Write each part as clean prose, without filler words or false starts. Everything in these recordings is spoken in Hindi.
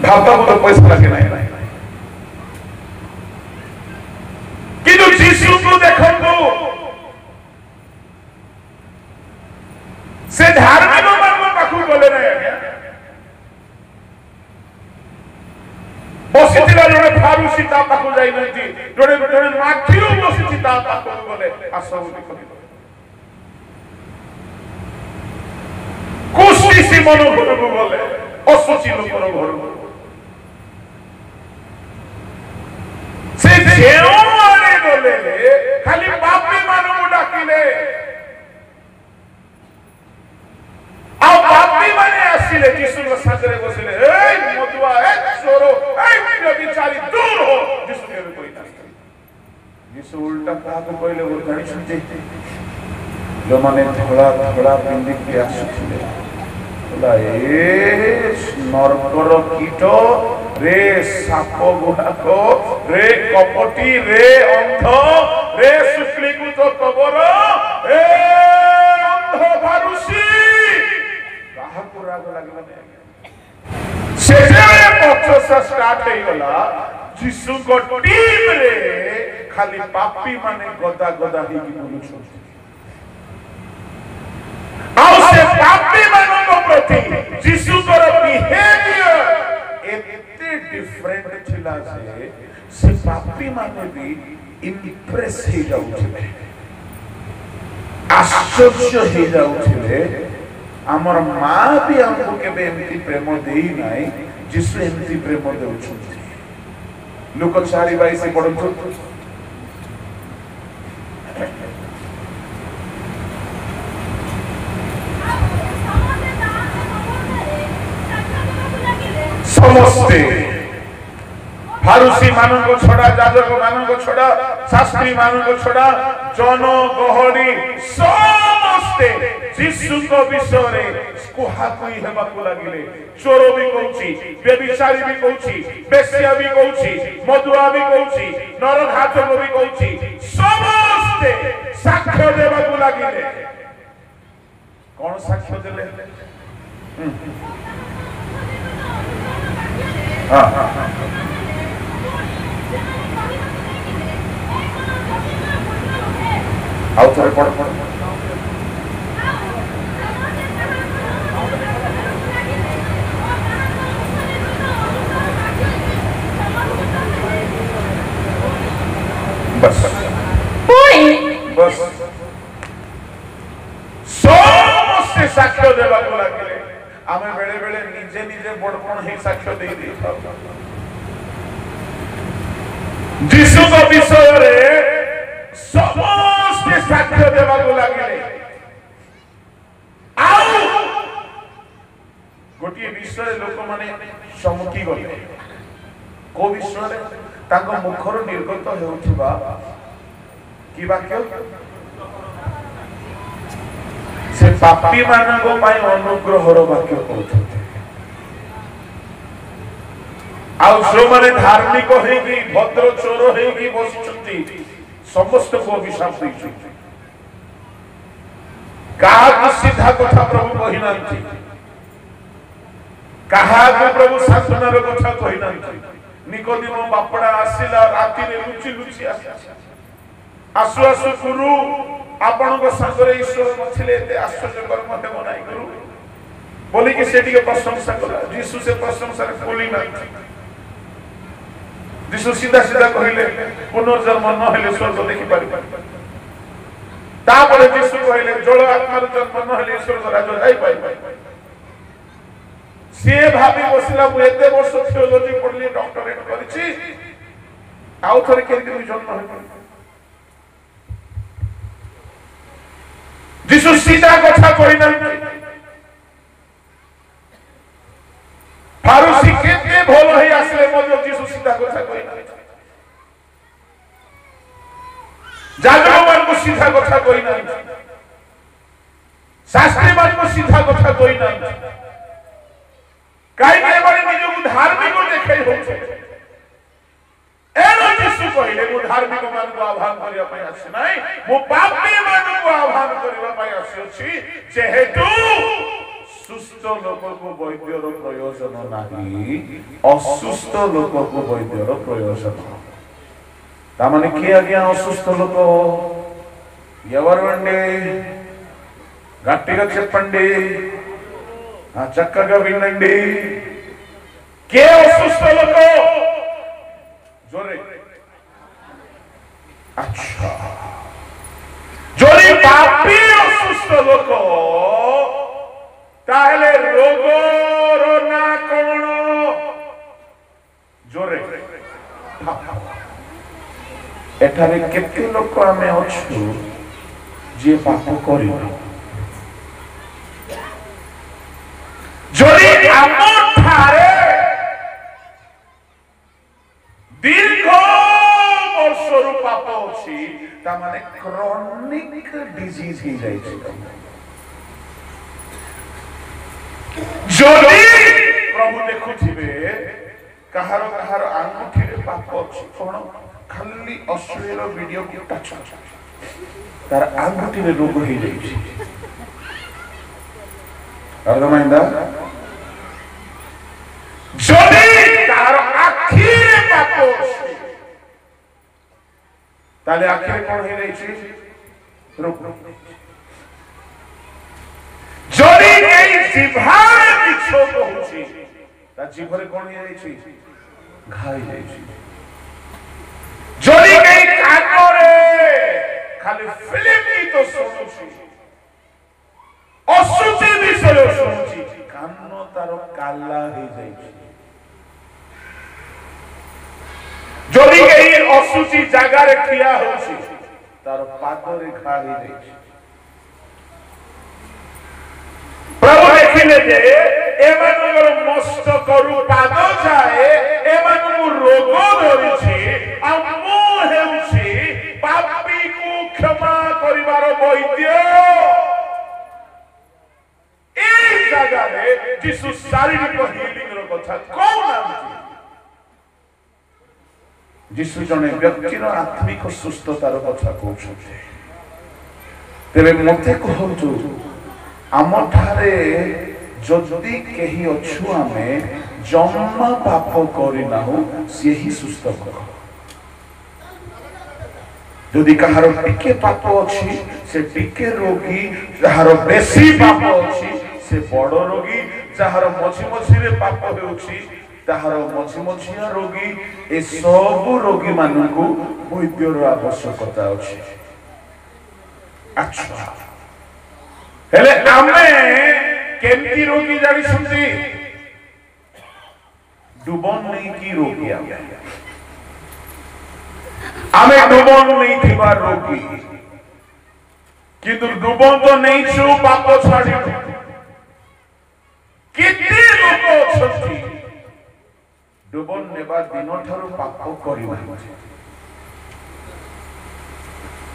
भावता को तो पैसा लगे नहीं किंतु जीशु को देखो से धार्मिक मान पाखु गले नहीं आज्ञा बसी जड़े फारूसी ता पाखु जाई नहीं जड़े जड़े माखियो बसी ता पाखु गले आसो कुष्टी सी मन घर को गले असुचि लोकर घर से जेओ आने गले खाली पापी मानव डाकिले आ पापी माने आसिले जीसु के साजरे बसिले ए मधुआ ए चोरो ए व्यभिचारी दूर हो जीसु के कोई नहीं जीसु उल्टा काको कहले वो जानि सुनते जो माने थोड़ा थोड़ा पिंडी के आसुथिले बोला ए नरकर कीट रे साप गुड़ाको रे कपटी रे अंध रे शुक्लीकृत कबर ए अंध फारूसी काहाको राग लागला से पक्षसा स्टार्ट हे गला जीसु को टीम रे खाली पापी माने गदा गदा हे की बोलुछ आउ से पापी मानन को प्रति जीसु को बिहेवियर एते डिफरेंट थिला से पापी माने भी इंप्रेस हे जाउथिले आश्चर्य हे जाउथिले हमर मां भी हमको केबे एमती प्रेम देई नाही जीसु एमती प्रेम देउछथि लोक 4:22 से पढंतो समस्ते फारूसी मानन को छोड़ा जाजक मानन को छोड़ा शास्त्री मानन को छोड़ा जन गहरी समस्ते जीसु को विषय रे कुहा कोई हेबा को लागिले चोर भी कहूची व्यभिचारी भी कहूची बेश्या भी कहूची मधुआ भी कहूची नरघातक भी कहूची समस्ते साक्ष्य देबा को लागिले कोन साक्ष्य देले हां आउ थोड़े पढ़ बस बस समस्ते साक्ष्य देवा को लागिले आमे बेले बेले निजे निजे बड़पण हे साक्ष्य देई दे जीसु को विषय रे समस्त साक्ष्य देवा को लागिले आउ गोटी विषय लोक माने सम्मुखी गले को विषय रे ताको मुखर निर्गत हेउथिबा की वाक्य से पापी मानक पाई अनुग्रहर वाक्य कहते आउ जो माने धार्मिक हेगी भद्र चोर हेगी बसिछंती समस्त को अभिशाप दैछंती कहा को सीधा कथा प्रभु कहिनांती कहा को प्रभु शासनर कथा कहिनांती निकोदिमो बापड़ा आसिला राती रे लुचि लुचि आसु आसु गुरु आपण को संगरे ईश्वर नथिले ते आश्चर्य कर्म हेबो नाही गुरु बोली कि सेठी के प्रशंसा करा यीशु से प्रशंसा रे बोली नाही यीशु सीधा सीधा कहिले पुनर्जन्म न हेले स्वर्ग देखि पारि तापर यीशु कहिले जल आत्मार जन्म न हेले स्वर्ग राज्य जाई पाइ से भाबी बसिला मु एते वर्ष थियोलॉजी पढली डॉक्टरेट करिछि आउ थरे केंद्र जन्म हेबो जीसु सीधा कथा कहि नाही फारूसी केते भलो हे आसले मध्य जीसु सीधा कथा कहि नाही जागरवान को सीधा कथा कहि नाही शास्त्री मान को सीधा कथा कहि नाही काई के बारे निज को धार्मिक देखै होछे एनो जीसु कहिले मु धार्मिक मान को आह्वान करिया पय आसी नाही मु पापी मान को आह्वान करिया पय आसी अछि जेहेतु ସୁସ୍ଥ ଲୋକକୁ ବୈଦ୍ୟର ପ୍ରୟୋଜନ ନାହିଁ, ଅସୁସ୍ଥ ଲୋକକୁ ବୈଦ୍ୟର ପ୍ରୟୋଜନ। ତାମାନେ କିଏ ଆଜ୍ଞା ଅସୁସ୍ଥ ଲୋକ? ఎవరండి? గట్టిగా చెప్పండి, చక్కగా వినండి. కే అసుస్థ లోక? జోరే আচ্ছা, যদি পাপী অসুস্থ লোক তাহলে রোগর না কোন? জোরে এখানে কেতে লোক আমি অছু যে পাপ করিব? যদি আমার ঠারে দীর্ঘ বর্ষর পাপ অছি, তা মানে ক্রনিক ডিজিজ হয়ে যাইছে। যদি প্রভু দেখুথিবে কাহার কাহার আঙ্গুঠিরে পাপ অছি, কোন খালি অশ্লীল ভিডিও টাচ তার আঙ্গুঠিরে রোগ হয়ে যাইছে। অর্ধমাইন্দা? যদি তার আখিরে পাপ অছি, তাহলে আখিরে কোন হয়ে যাইছে? রোগ। যদি এই জিহ্বার বিক্ষোভ হচ্ছে, তার জিহ্বারে কোন হয়ে যাইছে? ঘা হয়ে যাইছে। যদি এই কানরে খালি ফিল্ম গীত শুনছি, অশুচি বিষয় শুনছি, কান তার কালা হয়ে যাইছে। যদি এই অশুচি জায়গারে ক্রিয়া হচ্ছে, তার পাদরে ঘা হয়ে যাইছে। প্রভু দেখিলে যে এমানଙ୍କର মস্তকରୁ ପାଦ ଯାଏ ଏମାନଙ୍କୁ ରୋଗ ଧରିଛି, ଆଉ ମୁଁ ହେଉଛି ପାପୀକୁ କ୍ଷମା କରିବାର ବୈଦ୍ୟ। এই ଜାଗାରେ ଯୀଶୁ ଶାରୀରିକ ହିଲିଂର କଥା କହୁନାହାନ୍ତି। ଯୀଶୁ ଜଣେ ବ୍ୟକ୍ତିର ଆତ୍ମିକ ସୁସ୍ଥତାର କଥା କହୁଛନ୍ତି। ତେବେ ମୋତେ କୁହନ୍ତୁ, ଆମ ଠାରେ ଯଦି କେହି ଅଛୁ ଆମେ ଜମା ପାପ କରିନାହୁଁ, ସିଏ ହିଁ ସୁସ୍ଥ ଲୋକ। ଯଦି କାହାର ଟିକେ ପାପ ଅଛି ସେ ଟିକେ ରୋଗୀ, ଯାହାର ବେଶୀ ପାପ ଅଛି ସେ ବଡ଼ ରୋଗୀ, ଯାହାର ମଝି ମଝିରେ ପାପ ହେଉଛି ତାହାର ମଝି ମଝିଆ ରୋଗୀ। ଏ ସବୁ ରୋଗୀ ମାନଙ୍କୁ ବୈଦ୍ୟର ଆବଶ୍ୟକତା ଅଛି। ଆଚ୍ଛା, ହେଲେ ଆମେ କେମିତି ରୋଗୀ ଜାଣିଛନ୍ତି? ଡୁବନ ନେଇକି ରୋଗୀ। ଆମେ ଡୁବନ ନେଇଥିବା ରୋଗୀ, କିନ୍ତୁ ଡୁବନ ତ ନେଇଛୁ ପାପ ଛାଡ଼ି। କେତେ ଲୋକ ଅଛନ୍ତି ଡୁବନ ନେବା ଦିନଠାରୁ ପାପ କରିନାହାନ୍ତି,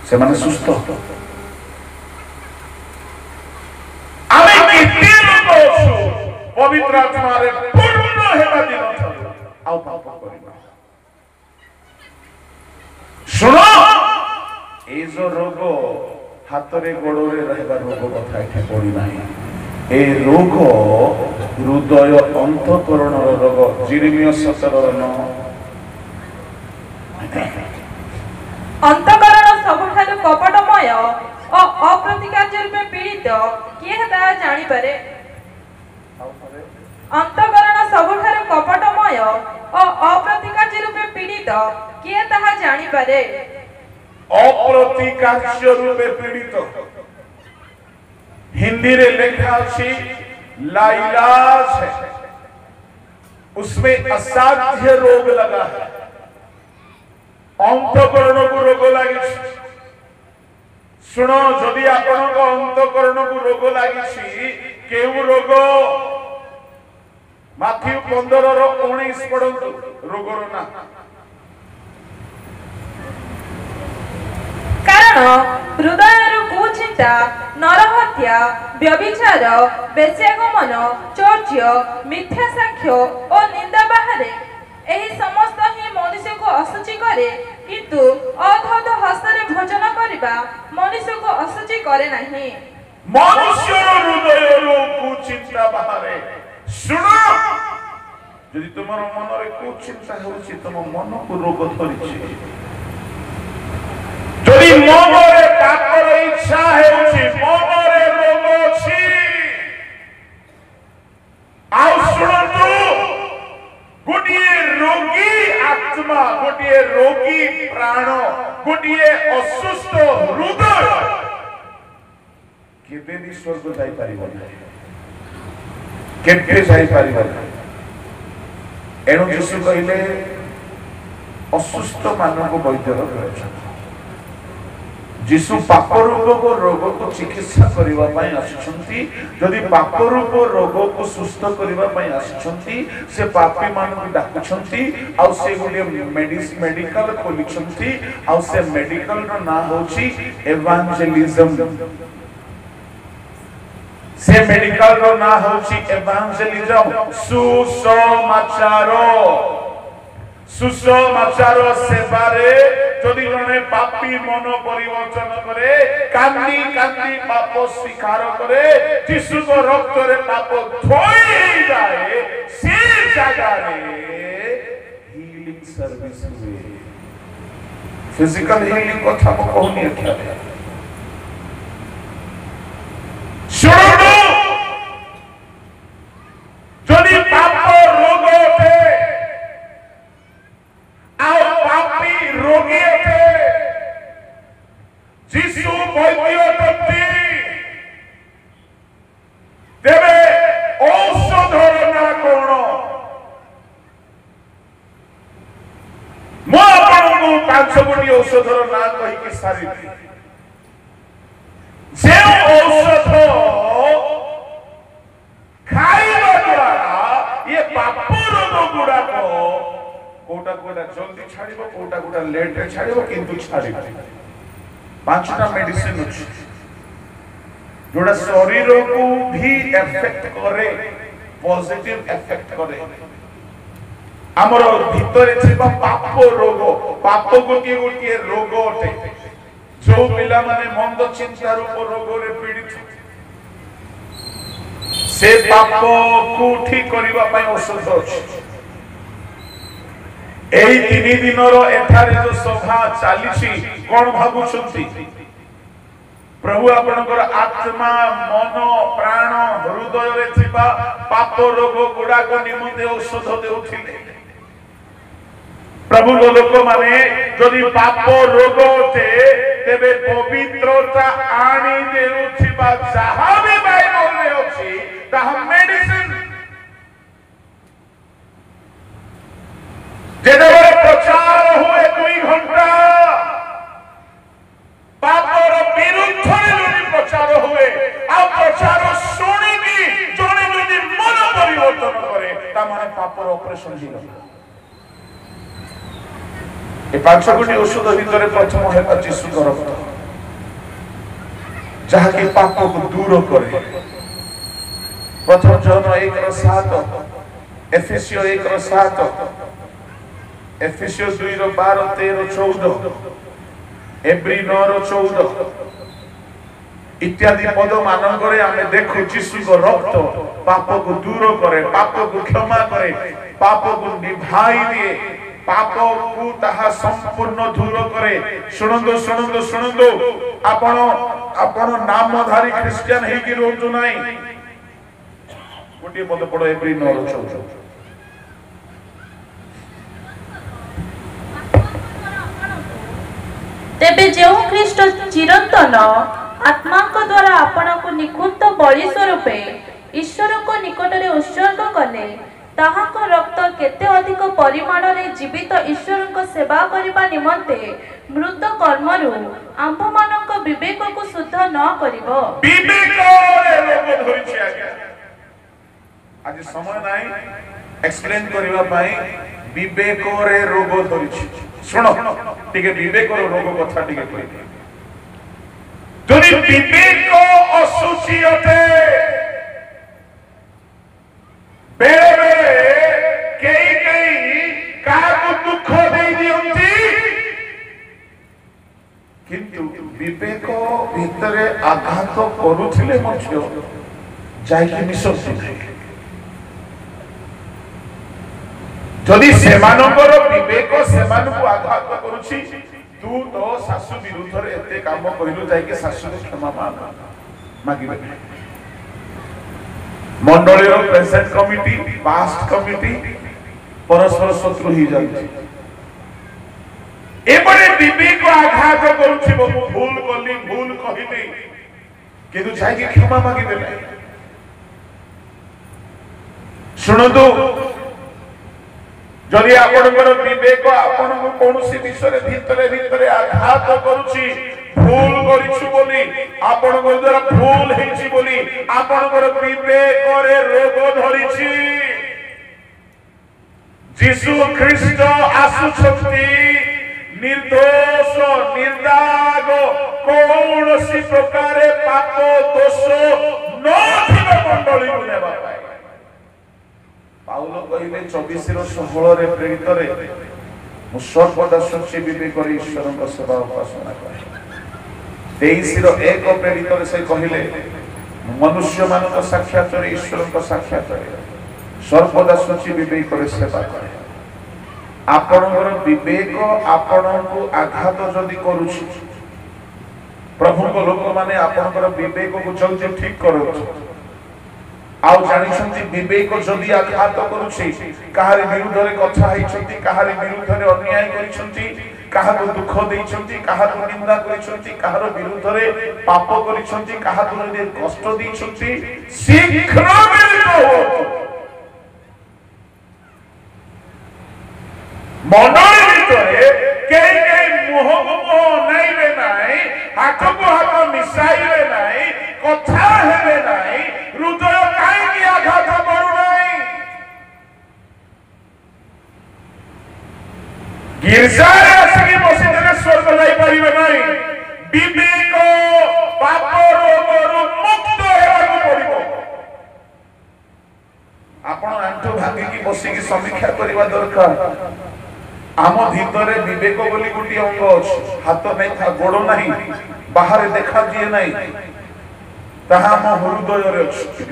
ସେମାନେ ସୁସ୍ଥ। ଆମେ କେତେ ଲୋକ ଅଛୁ ପବିତ୍ର ଆତ୍ମାରେ ପୂର୍ଣ୍ଣ ହେବା ଦିନଠାରୁ ଆଉ ପାପ କରିବା। ଶୁଣ, এই যে রোগ হাতরে গোড়রে রহবা রোগ কথা এখানে পড়ি ନାହିଁ। এই রোগ হৃদয় অন্তঃকরণর রোগ। জিরিমিয় 17:9। অন্তঃকরণ ସବୁଠାରୁ କପଟମୟ ଓ ଅପ୍ରତିକାର୍ଯ୍ୟ ରୂପେ ପୀଡ଼ିତ କିଏ ତାହା ଜାଣିପାରେ? ଅନ୍ତଃକରଣ ସବୁଠାରୁ କପଟମୟ ଓ ଅପ୍ରତିକାର୍ଯ୍ୟ ରୂପେ ପୀଡ଼ିତ କିଏ ତାହା ଜାଣିପାରେ? अप्रतिकार्य रूपे पीड़ित। हिंदी रे लिखा अछि लाइलाज है, उसमें असाध्य रोग लगा है। अंतःकरण को रोग लगी। सुनो, जदि आपण को अंतःकरण को रोग लगी, केउ रोग? माथ्यू 15:19 पढ़ंतु रोगर ना। କାରଣ ହୃଦୟରୁ କୁଚିନ୍ତା, ନରହତ୍ୟା, ବ୍ୟଭିଚାର, ବେଶ୍ୟାଗମନ, ଚୌର୍ଯ୍ୟ, ମିଥ୍ୟା ସାକ୍ଷ୍ୟ ଓ ନିନ୍ଦା ବାହାରେ। ଏହି ସମସ୍ତ ହିଁ ମନୁଷ୍ୟକୁ ଅଶୁଚି କରେ, କିନ୍ତୁ ଅଧୋଧ ହସ୍ତରେ ଭୋଜନ କରିବା ମନୁଷ୍ୟକୁ ଅଶୁଚି କରେ ନାହିଁ। मनुष्य हृदय कुचिंता बाहरे शुण यदि तुम मन रे कुचिंता होछि तुम मन को रोग धरिछि यदि मन रे पापर इच्छा होछि मन रे रोग अछि आउ शुणतु गोटिए रोगी आत्मा गोटिए रोगी प्राण गोटिए असुस्थ हृदय केबे भी स्वर्ग जाई परिबो केबे जाई परिबो एणु यीशु कहले असुस्थ मानव वैद्यर करछन यीशु पाप रूप रोग को चिकित्सा करबा पई आछंती यदि पाप रूप रोग को सुस्थ करबा पई आछंती से पापी मान को डाकुछंती आ से गुडे मेडिकल खोलिछंती आ से मेडिकल रो ना होची एवांजेलिज्म से मेडिकल रो ना होची एवांजेलिज्म सुसमाचार सेवारे जदि जने पापी मन परिवर्तन करे कांदी कांदी पाप स्वीकार करे यीशु को रक्त रे पाप धोई जाए से जगह रे हीलिंग सर्विस हुए फिजिकल हीलिंग कथा को कहनी अच्छा शुरू जदि पाप रोग होते आओ पापी रोगी होते यीशु वैद्य होते तेरे औषधर ना कोण मो आपको 500 गोटी औषधर ना कहि के सारी जे औषध खाइबा द्वारा ये पाप रोग गुडा को कोटा कोटा जल्दी छाड़िबो कोटा कोटा लेट रे छाड़िबो किंतु छाड़िबो पांचटा मेडिसिन अछि जोड़ा शरीर को भी इफेक्ट करे पॉजिटिव इफेक्ट करे हमर भीतर छिबा पाप रोग पाप गोटी गोटी रोग अटे जो पिला माने मंद चिंता रूप रोग रे पीड़ित से पाप को ठीक करबा पई औषध अछि एही 3 दिनर एठारे जो सभा चालीछि कोन भाबुछंती प्रभु आपनकर आत्मा मन प्राण हृदय रे छिबा पाप रोग गुडा को निमंते औषध देउथिले प्रभु लोक माने जदि पाप रोग होते तेबे पवित्रता आनी देउथिबा जहा भी बाइबल रे अछि ताहा मेडिसिन जेदरे प्रचार हुए 2 घंटा पापर विरुद्ध रे प्रचार हुए आ प्रचार सुनिबी जने जदि मन परिवर्तन करे ता माने पापर ऑपरेशन हिला ए 500 कोटी औषध भीतर प्रथम है यीशु का रक्त जहा के पाप को दूर करे प्रथम जन 1:7 एफेसियो 1:7 एफेसियो 2:12 13 14 एब्री 9:14 इत्यादि पद मानकरे आमे देखु यीशु को रक्त पाप को दूर करे पाप को क्षमा करे पाप को निभाई दिए पाप को ताहा संपूर्ण दूर करे सुनंदो सुनंदो सुनंदो आपण नामधारी क्रिश्चियन हे कि रोजु नाही गोटे पद पढो एब्री 9:14 तेबे जेउ ख्रीष्ट चिरंतन आत्मा को द्वारा आपण को निकुंत बलि स्वरूपे ईश्वर को निकट रे उत्सर्ग कले ताहा को रक्त केते अधिक परिमाण रे जीवित ईश्वर को सेवा करिबा निमंते मृत कर्मरु आंभ मानक विवेक को शुद्ध न करिवो विवेक रे रोग धरिछि आज्ञा आज समय नाही एक्सप्लेन करिबा पई विवेक रे रोग धरिछि सुनो टिके विवेक रो रोग कथा टिके कहि जदि विवेक असुचि अटे बेरे बेरे केई काको दुख दे दियंती किंतु विवेक भीतर ବିରୁଦ୍ଧରେ ଆଘାତ କରୁଥିଲେ ମଧ୍ୟ ଯାଇକି ମିଶନ୍ତି ନାହିଁ। ଯଦି ସେମାନଙ୍କର ବିବେକ ସେମାନଙ୍କୁ ଆଘାତ କରୁଛି, ତୁ ତ ଶାଶୁ ବିରୁଦ୍ଧରେ ଏତେ କାମ କହିଲୁ, ଯାଇକି ଶାଶୁକୁ କ୍ଷମା ମାଗିବେ। ମଣ୍ଡଳୀର ପ୍ରେଜେଣ୍ଟ କମିଟି, ପାଷ୍ଟ କମିଟି ପରସ୍ପର ଶତ୍ରୁ ହେଇଯାଉଛି। ଏପଟେ ବିବେକ ଆଘାତ କରୁଛି, ମୁଁ ଭୁଲ କଲି, ଭୁଲ କହିଲି, କିନ୍ତୁ ଯାଇକି କ୍ଷମା ମାଗିଦେଲେ। ଶୁଣନ୍ତୁ, যদি আপনার বিবেক আপনার কৌশি বিষয়ে ভিতরে ভিতরে আঘাত করুছি, ভুল করিছু বলি, আপনার দ্বারা ভুল হয়েছি বলি আপনার বিবেকরে রোগ ধরিছি, যিশু খ্রিস্ট আসুছন্তি निर्दोष निर्दाग कौनसी प्रकार पाप दोष नथिबा मंडली को नेबा पाए। पाउल कहिले 24:16 रे प्रेरित रे मु सर्वदा सच्ची विवेक करे ईश्वर को सेवा उपासना करे। 23:1 प्रेरित रे से कहिले मनुष्य मान को साक्षात रे ईश्वर को साक्षात रे सर्वदा सच्ची विवेक करे सेवा करे। आपणकर विवेक आपण को आघात जदि करूछि, प्रभु को लोक माने आपणकर विवेक को जल्दी ठीक करूछि। आउ जानिछंती विवेक जदि आघात करूछि, काहारे विरुद्ध रे कथा हैछंती, काहारे विरुद्ध रे अन्याय करिछंती, काहाको दुख देइछंती, काहाको निंदा करिछंती, काहारो विरुद्ध रे पाप करिछंती, काहाको रे कष्ट देइछंती, शीघ्र मिलित हो मंडली ভিতরে কেই কেই মুহ মুহ নাইবে নাই, হাতকু হাত মিশাইবে নাই, কথা হেবে নাই, হৃদয় কাইকি আঘাত করু নাই। গির্জায় আসি বসিদেলে স্বর্গ যাই পারিবে নাই। বিবেক পাপ রোগরু মুক্ত হেବାକୁ পড়িব। ଆପଣ ଆଣ୍ଠୁ ଭାଙ୍ଗିକି ବସିକି ସମୀକ୍ଷା କରିବା ଦରକାର। आम भीतर विवेक बोली गोटे अंग अच्छे, हाथ नहीं था, गोड़ नहीं, बाहर देखा दिए नहीं, ताहा आम हृदय रे अछि।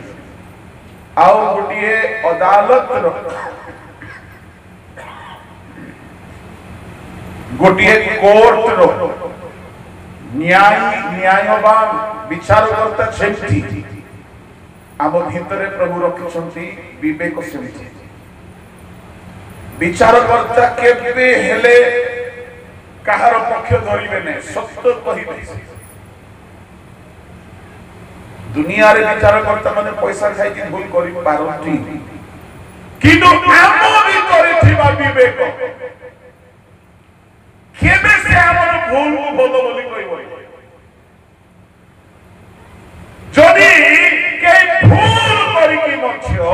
आउ गोटे अदालत गोटे कोर्ट रो न्यायवान विचारकर्ता सेमती आम भीतर प्रभु रखिछंती विवेक सेमती। विचारकर्ता केबे हेले काहार पक्ष धरिबे नै, सत्य कहिबे। दुनिया रे विचारकर्ता माने पैसा खाइ कि भूल करि पारंती, किंतु आम भीतर थिबा विवेक केबे से हमर भूल को भलो बोली कहिबो। जदि के भूल करि कि मछियो,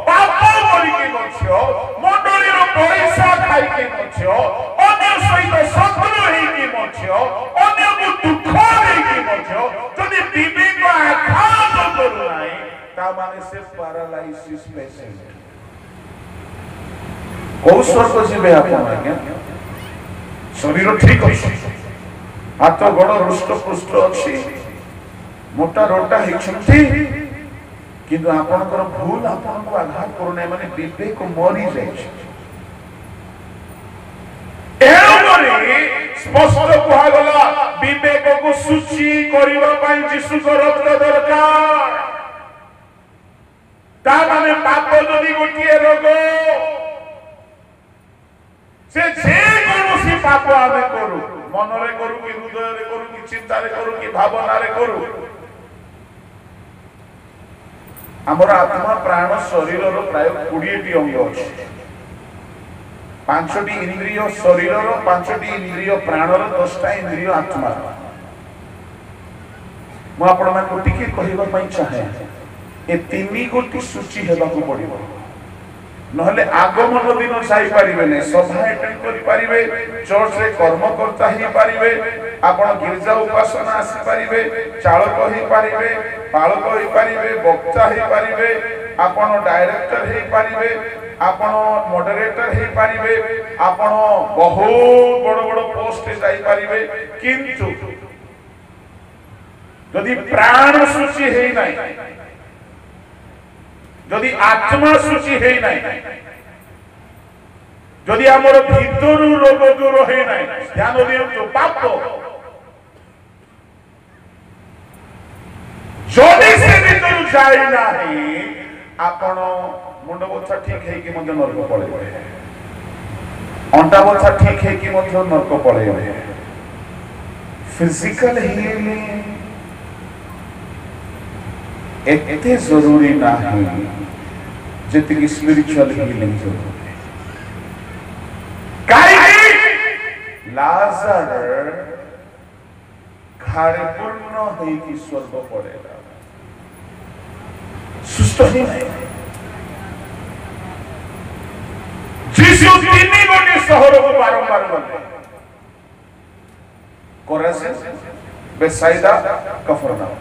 पाप करि कि मछियो, मंडली रो पैसा खाइ कि मछियो, अन्य सहित शत्रु हेइ कि मछियो, अन्य को दुख देइ कि मछियो, जदि विवेक आघात करू नाही ता माने से पैरालाइसिस पेशेंट को स्वर्ग जिबे आपण आज्ञा। शरीर ठीक अछि, हाथ गोड़ रुष्ट पुष्ट अछि, मोटा रोटा हेछंती, किंतु आपनकर भूल आपन को आघात करू नै माने विवेक मरि जाय छै। एवरी स्पष्ट कहा गला विवेक को सूची करिवा पई यीशु को रक्त दरकार। ता माने पाप जदि गोटिए रोग से जे कोनोसी पाप आमे करू, मन रे करू कि हृदय रे करू कि चिंता रे करू कि भावना रे करू, हमर आत्मा प्राण शरीर रो प्राय 20 टी अंग अछि। 5 टी इंद्रिय शरीर रो, 5 टी इंद्रिय प्राण रो, 10 टा इंद्रिय आत्मा। मु आपण मान कोटि के कहिबा पई चाहे ए तीनी गोटी सूची हेबा को पड़िबो, नहले आगमन दिन जाई पारिबे नै, सभा अटेंड करि पारिबे, चर्च रे कर्मकर्ता ही पारिबे, आपण गिरजा उपासना आसी पारिबे, चालक ही पारिबे, पालक ही पारिबे, वक्ता ही पारिबे, आपण डायरेक्टर ही पारिबे, आपण मॉडरेटर ही पारिबे, आपण बहुत बड़ बड़ पोस्ट जाई पारिबे, किंतु जदि प्राण शुचि है नहीं, जदि आत्मा शुचि है नहीं, जदि आमर भीतर रोग दूर है नहीं, ध्यान दियंतु पाप जदि से भीतर जाए नहीं आपण मुंड बछा ठीक है कि मध्य नरक पड़े, अंटा बछा ठीक है कि मध्य नरक पड़े। फिजिकल हीलिंग एते जरूरी नहीं जितनी स्पिरिचुअल हीलिंग जरूरी है। लाजर घरे पूर्ण है कि स्वर्ग पड़ेगा, सुस्त ही नहीं। जीसु तीन गोटे शहर को बारंबार गले, कोराजिन, बेथसाइदा, कफरनाउम।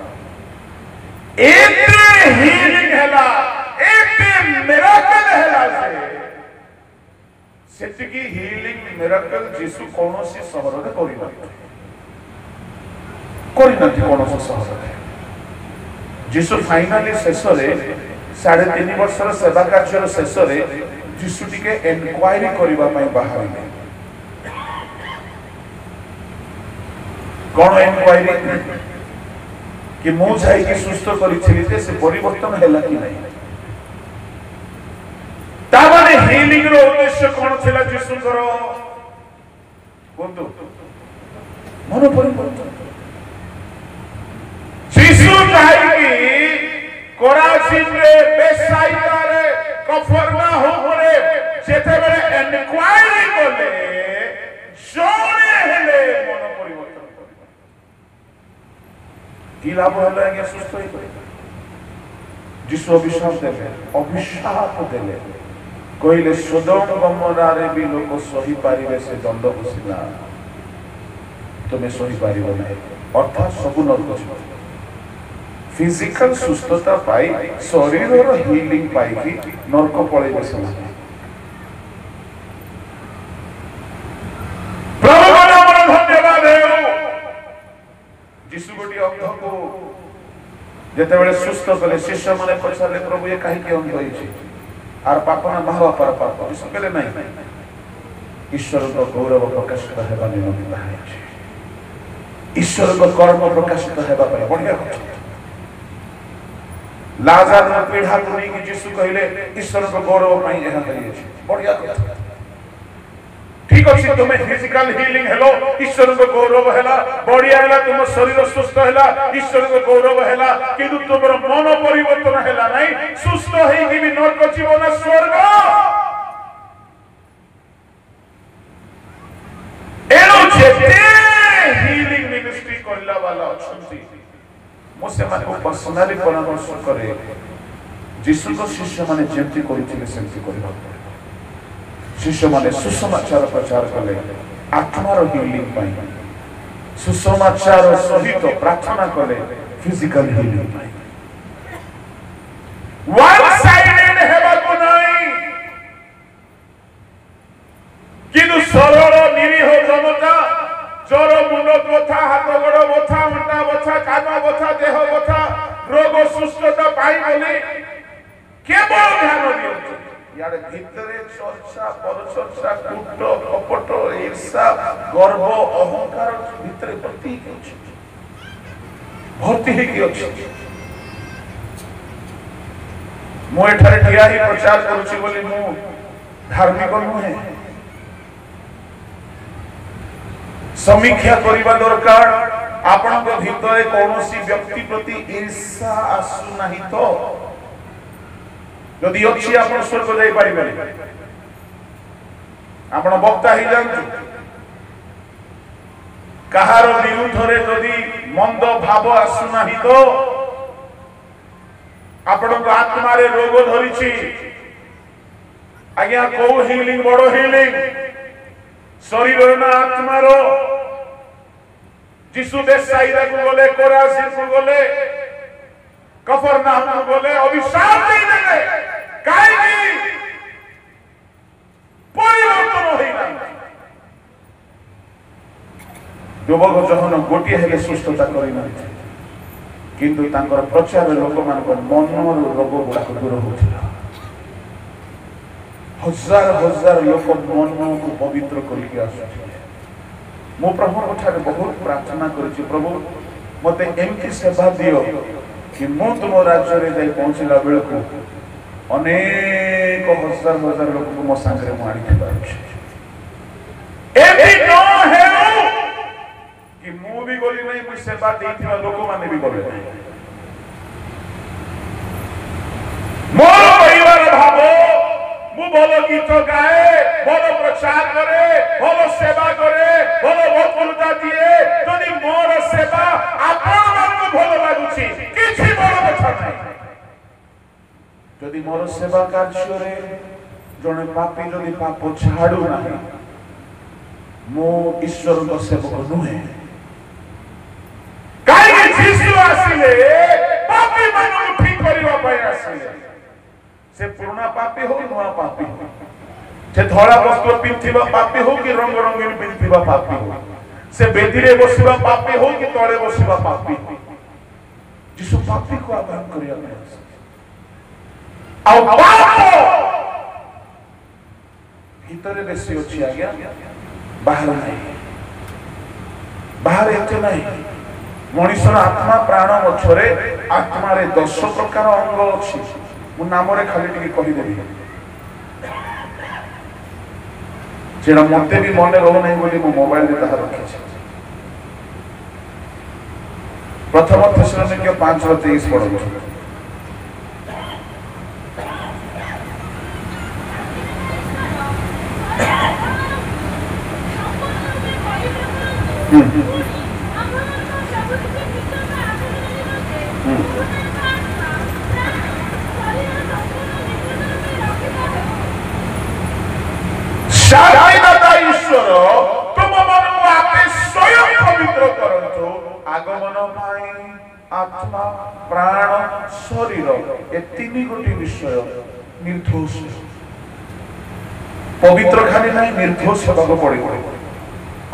एते हीलिंग हैला, एते मिरेकल हैला सेटिकी हीलिंग मिरेकल जीसु कोनोसी शहर रे करि नथि कोनोसी शहर रे। जीसु फाइनली शेष रे 3.5 वर्षर सेवा कार्यर शेष रे जीसु टिके एनक्वायरी करबा पई बाहरिले। कोन एनक्वायरी कि मु जाई कि सुस्त करिथिली जे से परिवर्तन हैला कि नहीं। ताबाने हीलिंग रो उद्देश्य कोन थिला जीसुकर बंधु मन परिवर्तन। जीसु जाई कि कोराजिन रे, बेथसाइदा रे, कफरनाहुम रे जेते बेले एनक्वायरी करले जोरे हेले मन परिवर्तन करबा। की लाभ होला कि सुस्त होई पड़े। जीसु अभिशाप देले कहले सदोम गमोरा रे भी लोक सही पारिबे से दंड बसिला, तुम्हें सही पारिबो नहीं। अर्थात सबु नरक जीव फिजिकल सुस्थता पाई शरीर हीलिंग पाई कि नरक पड़े से धन्यवाद है। जीसु गोटी अंध को जेते बेले सुस्थ कले शिष्य माने पछाले प्रभु ये काहे के अंध होई छी आर पाप ना बाहर पर पाप जीसु कहले नहीं, ईश्वर को गौरव प्रकाशित हेबा निमंत्रण बाहर छी, ईश्वर को कर्म प्रकाशित हेबा पर बढ़िया कथा। लाजर ने पीढ़ा तुनी कि जीसु कहले ईश्वर को गौरव पई एहा करिए छी, बढ़िया कथा। ठीक अछि, तुमे फिजिकल हीलिंग हेलो, ईश्वर को गौरव हैला, बढ़िया हैला, तुम शरीर सुस्थ हैला, ईश्वर को गौरव हैला, किंतु तुमर मन परिवर्तन हैला नहीं। सुस्थ होई कि भी नरक जीवन स्वर्ग एनो जेते हीलिंग मिनिस्ट्री करला वाला अछंती मो से माने को पर्सनली परामर्श करे जीसु को शिष्य माने जेमती करिथिले सेमती करबा। शिष्य माने सुसमाचार प्रचार कले आत्मार हीलिंग पाई, सुसमाचार सहित प्रार्थना कले फिजिकल हीलिंग पाई। वन साइडेड हेबा को नहीं किंतु सरल निरीह जनता जर मुंड बथा, हाथ गोड़ बथा, अंटा बथा, कान बथा, देह बथा, रोग सुस्थता पाई बोली केवल ध्यान दियंतु। यार भीतरे चर्चा, परचर्चा, कूट, कपट, ईर्षा, गर्व, अहंकार भीतरे भर्ती होती मु एठारे ठिया ही प्रचार करूची बोली मु धार्मिक नुहे। समीक्षा करबा दरकार आपनक भीतरे कोनोसी व्यक्ति प्रति ईर्षा आसु नाही तो यदि अच्छी आप स्वर्ग जाई पारिबे आपण वक्ता ही जानतु कहार विरुद्ध रे यदि मंद भाव आसु नाही तो आपण आत्मा रे रोग धरिछि। आज्ञा को हीलिंग बड़ो हीलिंग शरीर ना आत्मा रो। जीसु बेथसाइदा को गले, कोराजिन को गले, कफरनाहुम को गले, अभिशाप दे देले काई परिवर्तन होइना। युवक जहन गोटी हेले सुस्थता करिना किंतु तांकर प्रचार लोक मान मन रोग गुड़ा दूर होता हजार हजार लोक मन को पवित्र करके आसुଥିଲେ मो प्रभु ठारे बहुत प्रार्थना करी प्रभु मते एमती सेवा दियो कि मो तुम राज्य रे जाई पहुंचला बेल को अनेक हजार हजार लोक को मो संगे मु आनी पारुछि एबी न हेउ कि मु भी गली नहीं मु सेवा देथिबा लोक माने भी गले नहीं मोर परिवार भाबो मु भलो गीत गाए भलो प्रचार करे भलो सेवा करे भलो भक्तुता दिए जदि मोर सेवा आपण मानकु भलो लागुछि किछि मोर कथा नाही जदि मोर सेवा कार्य रे जने पापी जदि पाप छाडू नाही मो ईश्वर को सेवक नुहे काहे जीसु आसिले पापी मानकु ठीक करिवा पय आसिले से पुराना पापी हो नुआ पापी हो से धड़ा वस्त्र पिंथिबा पापी हो कि रंग रंगीन पिंथिबा पापी हो से बेदिरे बसिबा पापी हो कि तळे बसिबा पापी हो जिसु पापी को आधान करिया में आ पाप भीतरे बेसी अछि आज्ञा बाहर नहीं बाहर एते नहीं मनुष्यर आत्मा प्राण मछरे आत्मा रे 10 प्रकार अंग अछि मु नाम रे खाली टिके कहि देबी जेना मते भी मन रहो नहीं बोली मो मोबाइल रे ताहा रखि छै प्रथम थेसलोनिके 5:23 पढो शांतिदाता ईश्वर तुम मन को आपे स्वयं पवित्र करंतु आगमन पाई आत्मा प्राण शरीर ए तीन गोटी विषय निर्दोष पवित्र खाली नहीं निर्दोष हेबाक पड़िबो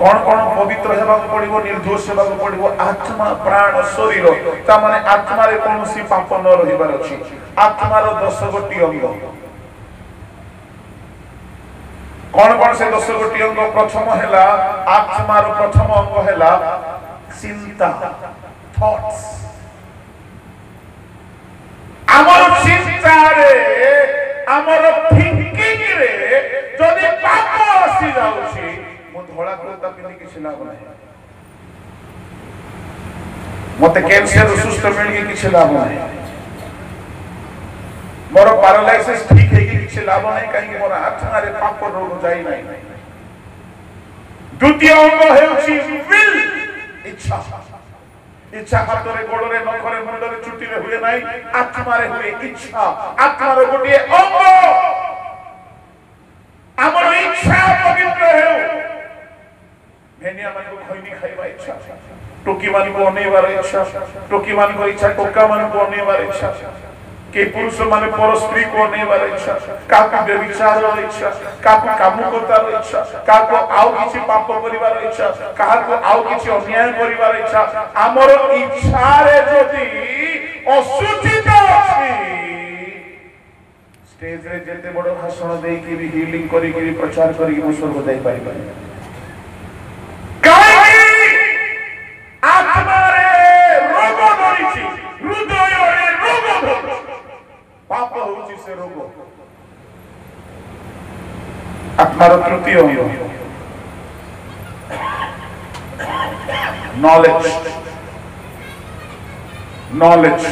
कौन कौन पवित्र हेबाक पड़िबो निर्दोष हेबाक पड़िबो आत्मा प्राण शरीर ता माने आत्मा रे कोनोसी पाप न रहिबार अछि आत्मा रो 10 गोटी अंग कौन कौन से 10 गोटी अंग प्रथम हैला आत्मा रो प्रथम अंग हैला चिंता थॉट्स हमर चिंता रे हमर थिंकिंग रे जदि पाप आसी जाउछि मो धोला कुर्ता पिनि किछ लाभ नाही मते कैंसर सुस्त मिलि किछ लाभ नाही मोर पैरालाइसिस ठीक है कि किछ लाभ नाही काहे मोर आत्मा रे पाप रोग जाई नाही द्वितीय अंग हेउछि विल इच्छा इच्छा हाथ रे गोड़ रे नख रे मुंड रे चुटी रे हुए नाही आत्मा रे हुए इच्छा आत्मा रे गोटिए अंग हमर इच्छा पवित्र हेउ भेनिया मन को खैनी खाइबा इच्छा टोकी मान को अनेबार इच्छा टोकी मान को इच्छा टोका मान को अनेबार इच्छा के पुरुष माने पर स्त्री को अनेबार इच्छा काका व्यभिचार इच्छा काका कामु करतार इच्छा काको आउ किछि पाप करिवार इच्छा काको आउ किछि अन्याय करिवार इच्छा हमर इच्छा रे जदि असुचित अछि स्टेज रे जेते बड़ भाषण देई कि भी हीलिंग करी कि प्रचार करी कि स्वर्ग जाई पाइबा आत्मा रे रोग धरिछि हृदय रे रोग धरिछि पाप होउछि से रोग आत्मा रो तृतीय अंग नॉलेज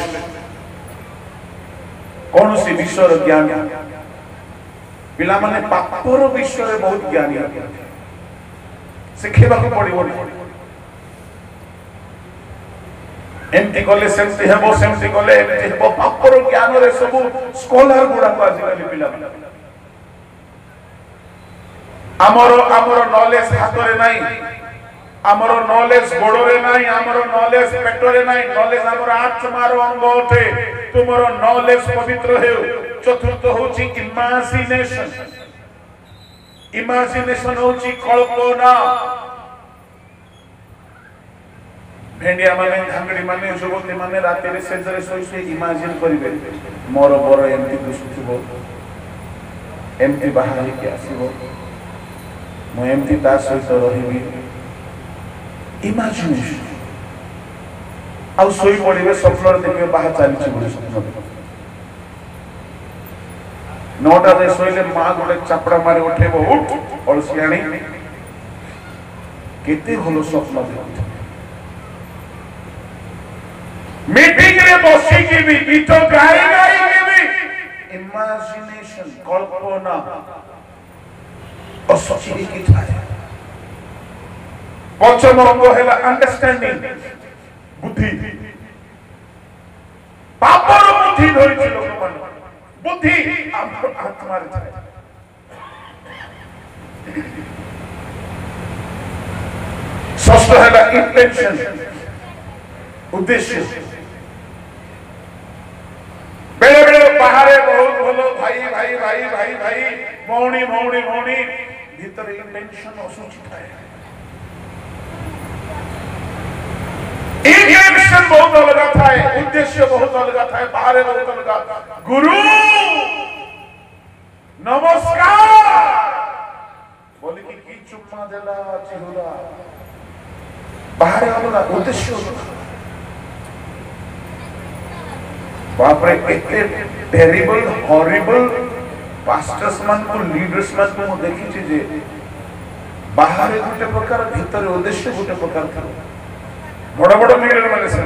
कौन सी विषय ज्ञान पिला माने पापर विषय बहुत ज्ञानी शिखेबा को पड़िबो एमती कले सेमती हेबो सेमती कले एमती हेबो पापर ज्ञान रे सब स्कॉलर गुडा को आज काली पिला हमर नॉलेज हाथ रे नाही हमर नॉलेज गोड़ रे नाही हमर नॉलेज पेट रे नाही नॉलेज हमर आत्मा रो अंग उठे तुमरो नॉलेज पवित्र हेउ चतुर्थ होची इमेजिनेशन होची कल्पना भेंडिया माने धांगड़ी माने जुवती माने राति रे सेजरे सोई इमेजिन करिवे मोर बर एमती दुसुथिबो एमती बाहर के आसीबो मो एमती ता सहित रहिबी इमेजिनेशन आउ सोई पड़िबे स्वप्न देखिबे बाहर चली बोली स्वप्न नौटा दे सोइले मां गोटे चापड़ा मारी उठेबो उठ अलसियाणी केते भलो स्वप्न देखुथ मीटिंग रे बसी की भी गीत गाई गाई की भी इमेजिनेशन कल्पना असची की थाए पंचम अंग हैला अंडरस्टैंडिंग बुद्धि पापर बुद्धि धरि लोक मन बुद्धि आत्मा रे थाए षष्ठ हैला इंटेंशन उद्देश्य बेले बेले बाहर बहुत भलो भाई भाई भाई भाई भाई मौनी मौनी मौनी भीतर इंटेंशन असुचित है इंटेंशन बहुत अलग था उद्देश्य बहुत अलग था बाहर बहुत अलग गुरु नमस्कार बोली की चुप्पा देला चिहुरा बाहर अलग उद्देश्य बाप रे एते टेरिबल हॉरिबल पास्टर्स मान को लीडर्स मान को देखि छी जे बाहर गोटे प्रकार भीतर उद्देश्य गोटे प्रकार था बड़ बड़ लीडर माने से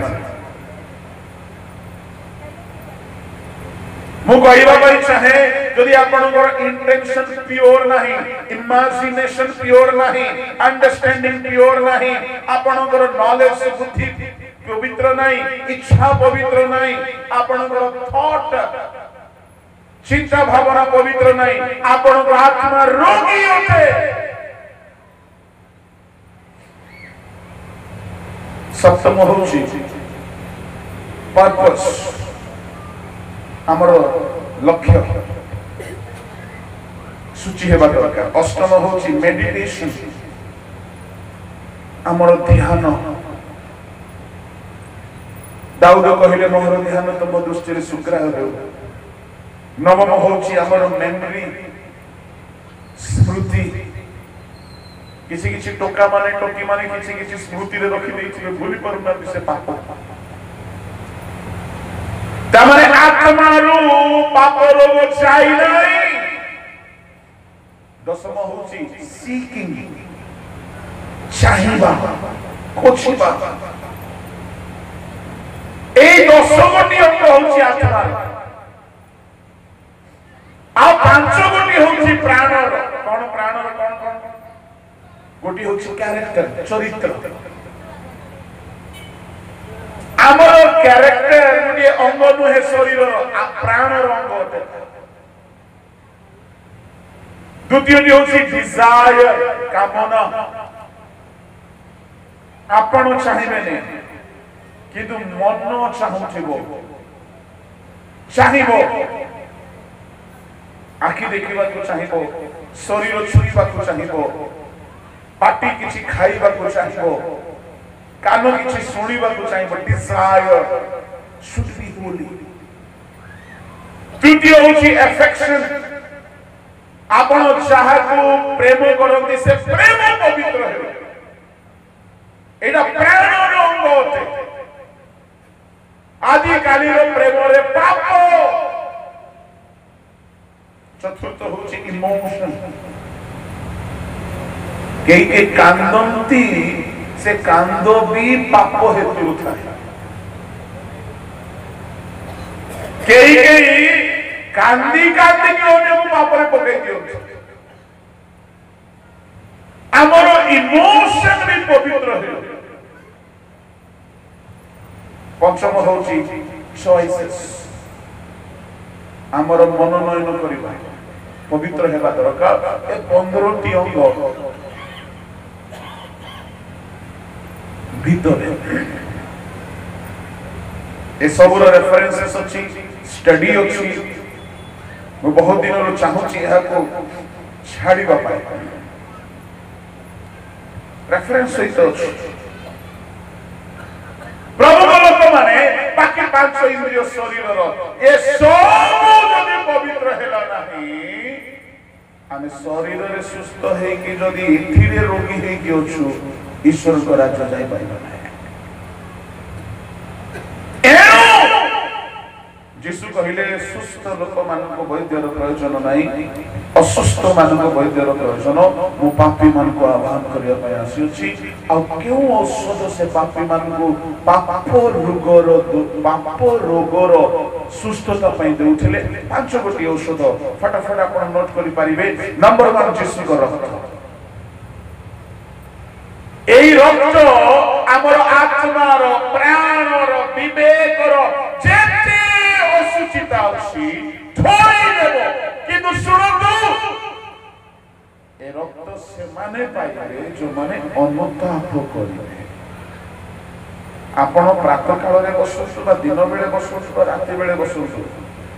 मु कहबा पई चाहे यदि आपनकर इंटेंशन प्योर नाही इमेजिनेशन प्योर नाही अंडरस्टैंडिंग प्योर नाही आपनकर नॉलेज बुद्धि पवित्र नहीं इच्छा पवित्र नहीं आपनकर थॉट चिंता भावना पवित्र नहीं आपनकर आत्मा रोगी होते सप्तम होची पर्पस हमरो लक्ष्य सूची हेबा दरकार अष्टम होची मेडिटेशन हमरो ध्यान दाऊद कहले मोहर ध्यान तुम दृष्टि रे सुग्राह हो नवम होची हमर मेमोरी स्मृति किसी किसी टोका माने टोकी माने किसी किसी स्मृति रे रखि देछि भूली परना से पाप तमरे आत्मा रो पाप रोग चाहि नै दशम होची सीकिंग चाहिबा खोजिबा এই দশগটি অঙ্গ হচ্ছে আত্মা আর পাঁচগটি হচ্ছে প্রাণর কোন প্রাণর কোন কোন গোটি হচ্ছে ক্যারেক্টার চরিত্র আমার ক্যারেক্টার গোটি অঙ্গ নুহে শরীর প্রাণর অঙ্গ অটে দ্বিতীয়টি হচ্ছে ডিজায়ার কামনা আপন চাহিবে না কিন্তু মন চাহুথিব চাহিব আখি দেখিବାକୁ চাহিব শরীর ছুঁইବାକୁ চাহিব পাটি কিছু খাইବାକୁ চাহিব কান কিছু শুଣିବାକୁ Sahib desire should be Holi তৃতীয় হচ্ছে অ্যাফেকশন আপন যাহাକୁ প্রেম କରନ୍ତି ସେ ପ୍ରେମ ପବିତ୍ର ହେବ ଏଟା ପ୍ରେମର ଅଙ୍ଗ ଅଟେ आदि काली प्रेम रे पाप चतुर्थ होची इमोशन कई के कांदंती से कांदो भी पाप हेतु थाए कई कांदी कांदी के ओने पाप रे पकई दियो हमरो इमोशन भी पवित्र है पंचम होची चॉइसेस हमर मनोनयन करिबा पवित्र हेबा दरकार ए 15 टी अंग ভিতরে ए सबुर रेफरेंसेस अछि स्टडी अछि मैं बहुत दिन रो चाहू छी यहा को छाड़ीबा पाए रेफरेंस सहित अछि माने बाकी 5 इंद्रिय शरीर ए सब जदि पवित्र हेला नहीं आमे शरीर रे सुस्थ है कि जदि इथिरे रोगी है कि अछु ईश्वर को राज्य जाई पाइबा नहीं जीशु कहले सुस्थ लोक मानक वैद्यर प्रयोजन नहीं असुस्थ मानक वैद्यर प्रयोजन मु पापी मान को आह्वान करिया पय आसी आ केउ औषध से पापी मान को पाप रोगर सुस्थता पय देउथिले 5 गोटी औषध फटाफट आपण नोट करि परिबे नंबर 1 जीशु को रक्त एई रक्त हमर आत्मार प्राणर विवेकर जेते असुचिता अछि धोई देबो किंतु सुनंतु ए रक्त से माने पाइबे जो माने अनुताप करिवे आपण प्रातः काल रे बसुछु बा दिन बेले बसुछु बा राति बेले बसुछु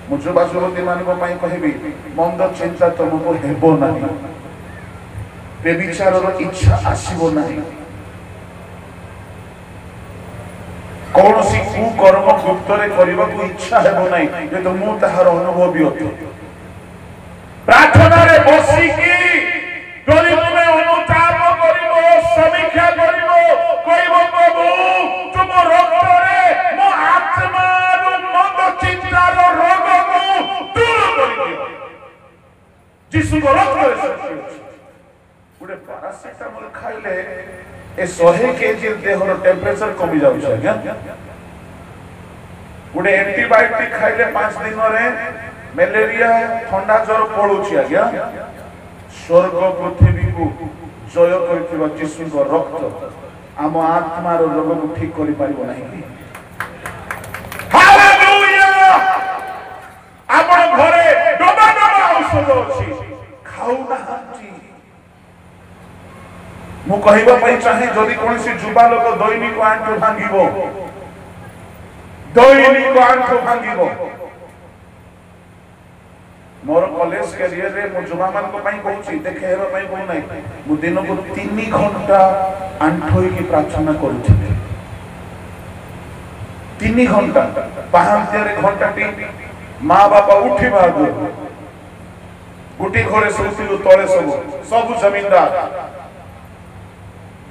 मु युवा युवती मानको पई कहिबी मंद चिंता तुमको हेबो नाही बेविचारर इच्छा आसीबो नाही कौन सी कुकर्म गुप्तरे करबा को इच्छा हेबो नाही जे तो मु ताहार अनुभवी होते प्रार्थना रे बसी की जदि तुमे अनुताप करिवो समीक्षा करिवो कहिबो प्रभु तुम रक्त रे मो आत्मा रो मंद चिंतार रोग को दूर करि दियो जीसु को रक्त रे शक्ति गुडे पैरासिटामोल खाइले ए 100 केजी देहर टेम्परेचर कमी जाउछ आज्ञा गुडे एंटीबायोटिक खाइले 5 दिन रे मलेरिया ठंडा ज्वर पळुछि आज्ञा स्वर्ग पृथ्वी को जय करथिबा जीसु को रक्त आम आत्मा रो रोग को ठीक करि पारिबो नाही हालेलुया आपण घरे डबा डबा औषध अछि खाउ नाहंती मु कहिबा पई चाहे जदि कोनसी जुबा लोक दैनिक आंठो भांगिबो मोर कॉलेज कैरियर रे मु जुबा मान को पई कहूची देखे हेबा पई कहू नै मु दिन को 3 घंटा आंठोई की प्रार्थना करूची 3 घंटा पाहांतिया रे घंटा टी मां बापा उठिबा गो गुटी घरे सोसिलु तळे सब जमीनदार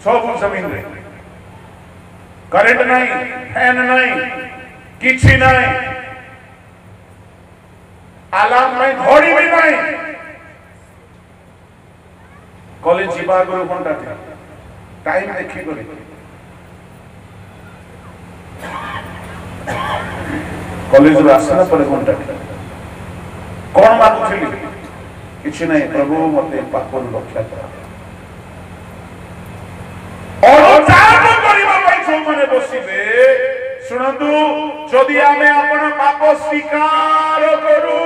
सब जमीन रे करेंट नहीं फैन नहीं किछि नहीं अलार्म नहीं घड़ी भी नहीं कॉलेज जीवा गुरु घंटा टाइम देखी गली कॉलेज रो आसला पर घंटा कोन मागुथिली किछि नहीं प्रभु मते पापन रक्षा कर अनुताप करिबा पई जो माने बसिबे सुनंतु जदि आमे अपन पाप स्वीकार करू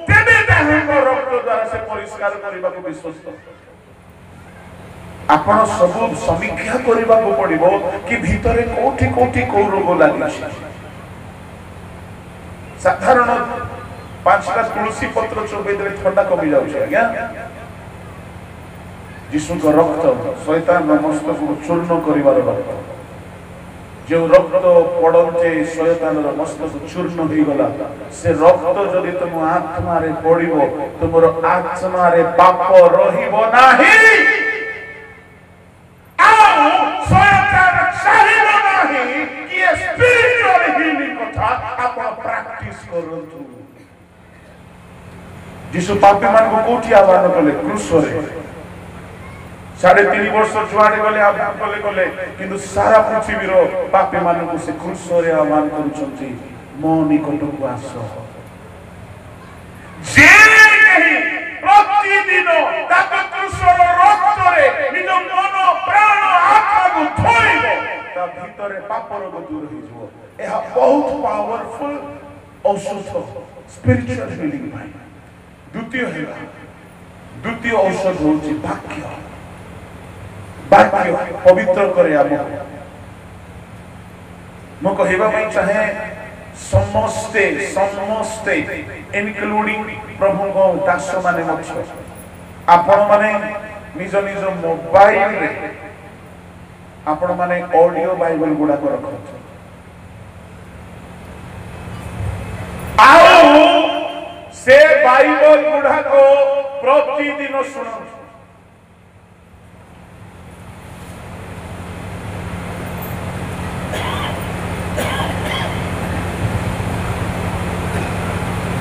तेबे ताहां रक्त द्वारा से परिष्कार करिबा को विश्वस्त आपण सब समीक्षा करिबा को पड़िबो कि भीतरे कोठी कोठी को रोग लागि साधारण 5टा तुलसी पत्र चोबेदरे ठंडा कमी जाउछ आज्ञा जीसु को रक्त शैतान मस्तक को चूर्ण करिवार रक्त जो रक्त पड़ते शैतान मस्तक चूर्ण हो गला से रक्त जदि तुम आत्मा रे पड़िबो तुमरो आत्मा रे पाप रहिबो नाही आ शैतान चाहिबो नाही कि स्पिरिचुअल हीलिंग कथा आपण प्रैक्टिस करंतु जीसु पापी मान को कोठी आह्वान कले क्रूस रे 3.5 वर्ष जुआडे गले आह्वान कले गले किंतु सारा पृथ्वी रो पापी मान को से क्रूस रे आह्वान करूछंती मो निकट को आसो जे कहि प्रतिदिन ताक क्रूस रो रक्त रे निज मन प्राण आत्मा को धोइबो ता भीतर पाप रोग दूर हो जबो एहा बहुत पावरफुल औषध स्पिरिचुअल हीलिंग भाई द्वितीय औषध होची वाक्य पवित्र करे आम मु कहबा पई चाहे समस्ते समस्ते इनक्लूडिंग प्रभु को दास माने मध्य आपण माने निज निज मोबाइल रे आपण माने ऑडियो बाइबल गुडा को रखत से बाइबल गुढ़ा को प्रतिदिन शुणु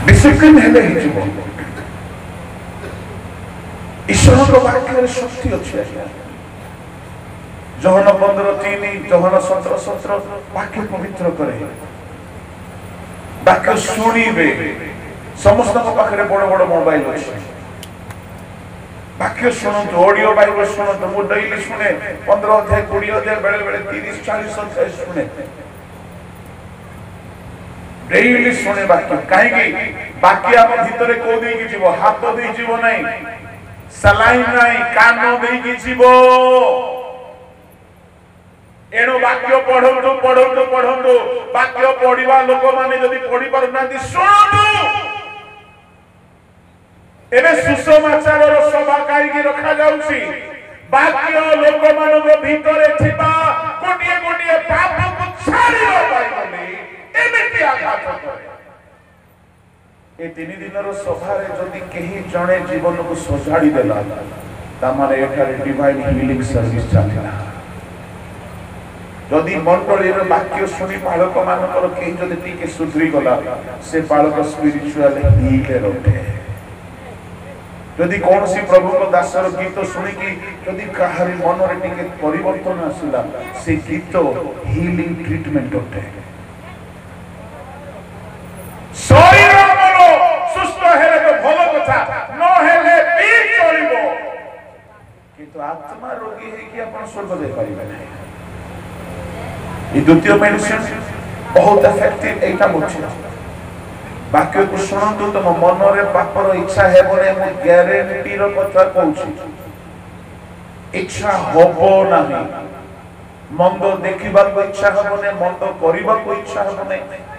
डिसिप्लिन हेले ही जीवन ईश्वर वाक्य शक्ति अच्छी जहन 15:3 जहन 17:17 वाक्य पवित्र करे वाक्य शुणिबे समस्त पाखे बड़ बड़ मोबाइल अच्छे वाक्य शुणु ऑडियो बाइबल शुणु मु डेली शुणे 15 अध्याय 20 अध्याय बेले बेले 30-40 अध्याय शुणे डेली शुणे वाक्य कहीं वाक्य आम भीतर को देकी जीव हाथ दे जीव नहीं सलाइन नहीं कान देकी जीव एणु वाक्य पढ़ंतु पढ़ंतु पढ़ंतु वाक्य पढ़िबा लोक माने जदि पढ़ी पारुनांती शुणु एबे सुसमाचार सभा काईकी रखा जाउची वाक्य लोक मानक भीतर थिबा कोटिए कोटिए पाप को छाड़िबा पाइबनी एमिति आघात करे ए 3 दिनर सभारे जदि केही जणे जीवन को सजाड़ी देला ता माने एठारे डिवाइन हीलिंग सर्विस चालिला जदि मंडलीर वाक्य शुणी बालक मानकर केही जदि टिके सुधरी गला से बालक स्पिरिचुअल हील रहे जदि कौन सी प्रभु को दासर गीत शुणी कि जदि काहारी मन रे टिके परिवर्तन आसिला से गीत हीलिंग ट्रीटमेंट होते शरीर मन सुस्थ हेले तो भलो कथा न हेले भी चलिबो किंतु आत्मा रोगी है कि अपन स्वर्ग दे परिबे नहीं ये द्वितीय मेडिसिन बहुत इफेक्टिव एटा मुख्य वाक्य को शुणु तुम मन रे पापर इच्छा हेबने मु ग्यारंटी रो कथा कहूची इच्छा होबो नाही मंद देखिबा को इच्छा हेबने मंद करिबा को इच्छा हेबने